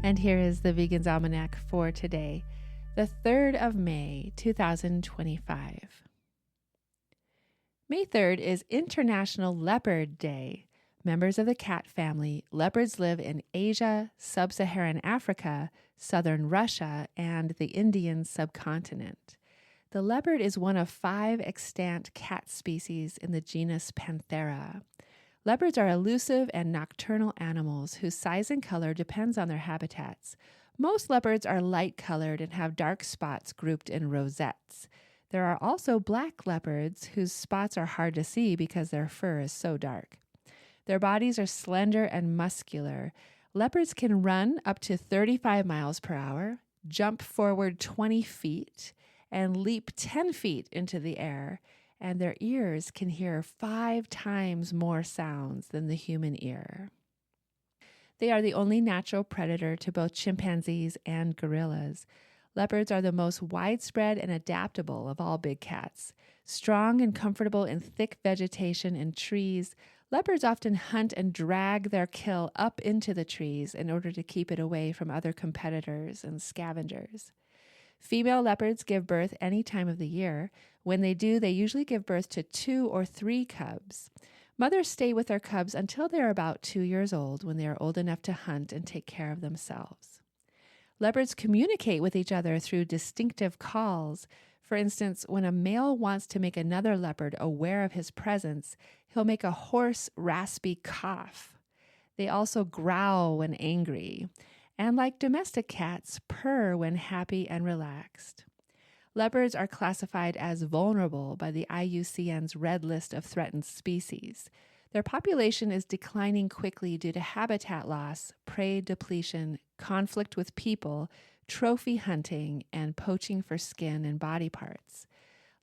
And here is the Vegan's Almanac for today, the 3rd of May, 2025. May 3rd is International Leopard Day. Members of the cat family, leopards live in Asia, sub-Saharan Africa, southern Russia, and the Indian subcontinent. The leopard is one of 5 extant cat species in the genus Panthera. Leopards are elusive and nocturnal animals whose size and color depends on their habitats. Most leopards are light-colored and have dark spots grouped in rosettes. There are also black leopards whose spots are hard to see because their fur is so dark. Their bodies are slender and muscular. Leopards can run up to 35 miles per hour, jump forward 20 feet, and leap 10 feet into the air, and their ears can hear 5 times more sounds than the human ear. They are the only natural predator to both chimpanzees and gorillas. Leopards are the most widespread and adaptable of all big cats. Strong and comfortable in thick vegetation and trees, leopards often hunt and drag their kill up into the trees in order to keep it away from other competitors and scavengers. Female leopards give birth any time of the year. When they do, they usually give birth to 2 or 3 cubs. Mothers stay with their cubs until they are about 2 years old, when they are old enough to hunt and take care of themselves. Leopards communicate with each other through distinctive calls. For instance, when a male wants to make another leopard aware of his presence, he'll make a hoarse, raspy cough. They also growl when angry, and like domestic cats, purr when happy and relaxed. Leopards are classified as vulnerable by the IUCN's Red List of Threatened Species. Their population is declining quickly due to habitat loss, prey depletion, conflict with people, trophy hunting, and poaching for skin and body parts.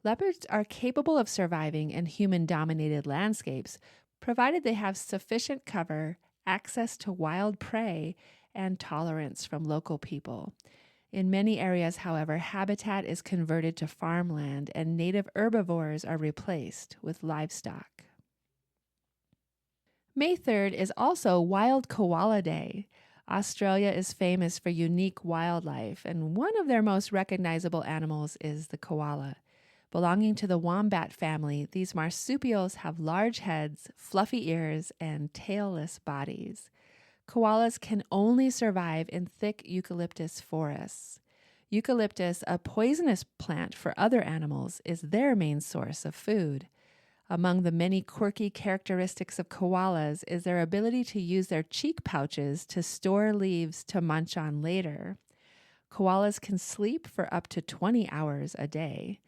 Leopards are capable of surviving in human-dominated landscapes, provided they have sufficient cover, access to wild prey, and tolerance from local people. In many areas, however, habitat is converted to farmland and native herbivores are replaced with livestock. May 3rd is also Wild Koala Day. Australia is famous for unique wildlife, and one of their most recognizable animals is the koala. Belonging to the wombat family, these marsupials have large heads, fluffy ears, and tailless bodies. Koalas can only survive in thick eucalyptus forests. Eucalyptus, a poisonous plant for other animals, is their main source of food. Among the many quirky characteristics of koalas is their ability to use their cheek pouches to store leaves to munch on later. Koalas can sleep for up to 20 hours a day.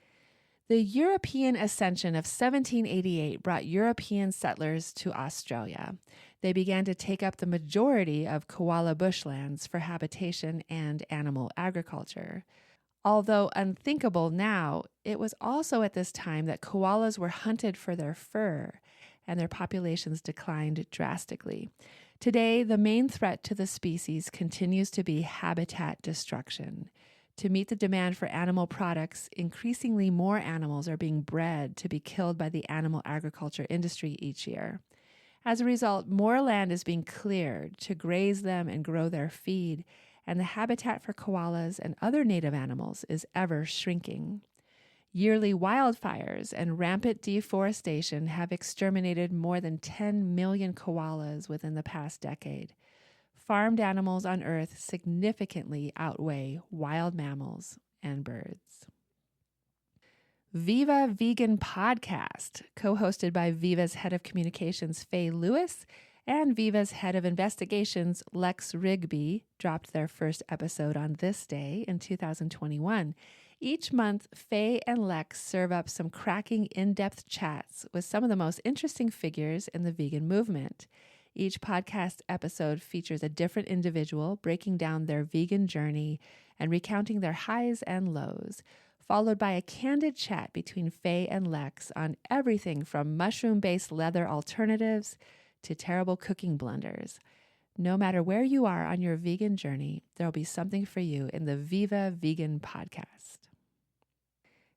The European ascension of 1788 brought European settlers to Australia. They began to take up the majority of koala bushlands for habitation and animal agriculture. Although unthinkable now, it was also at this time that koalas were hunted for their fur, and their populations declined drastically. Today, the main threat to the species continues to be habitat destruction. To meet the demand for animal products, increasingly more animals are being bred to be killed by the animal agriculture industry each year. As a result, more land is being cleared to graze them and grow their feed, and the habitat for koalas and other native animals is ever shrinking. Yearly wildfires and rampant deforestation have exterminated more than 10 million koalas within the past decade. Farmed animals on Earth significantly outweigh wild mammals and birds. Viva Vegan Podcast, co-hosted by Viva's head of communications, Faye Lewis, and Viva's head of investigations, Lex Rigby, dropped their first episode on this day in 2021. Each month, Faye and Lex serve up some cracking, in-depth chats with some of the most interesting figures in the vegan movement. Each podcast episode features a different individual breaking down their vegan journey and recounting their highs and lows, followed by a candid chat between Faye and Lex on everything from mushroom-based leather alternatives to terrible cooking blunders. No matter where you are on your vegan journey, there'll be something for you in the Viva Vegan Podcast.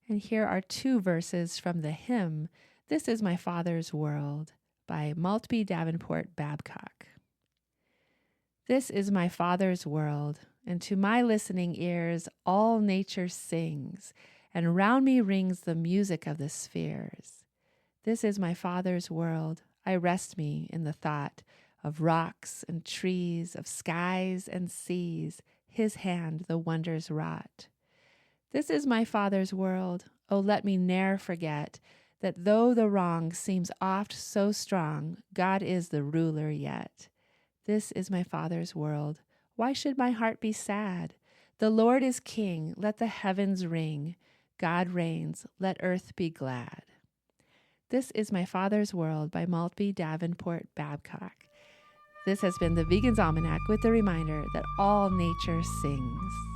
And here are 2 verses from the hymn, "This is My Father's World," by Maltbie, Davenport, Babcock. This is my Father's world, and to my listening ears all nature sings, and round me rings the music of the spheres. This is my Father's world. I rest me in the thought of rocks and trees, of skies and seas, his hand the wonders wrought. This is my Father's world. Oh, let me ne'er forget that though the wrong seems oft so strong, God is the ruler yet. This is my Father's world. Why should my heart be sad? The Lord is King. Let the heavens ring. God reigns. Let earth be glad. This is my Father's world by Maltbie, Davenport, Babcock. This has been the Vegan's Almanac with the reminder that all nature sings.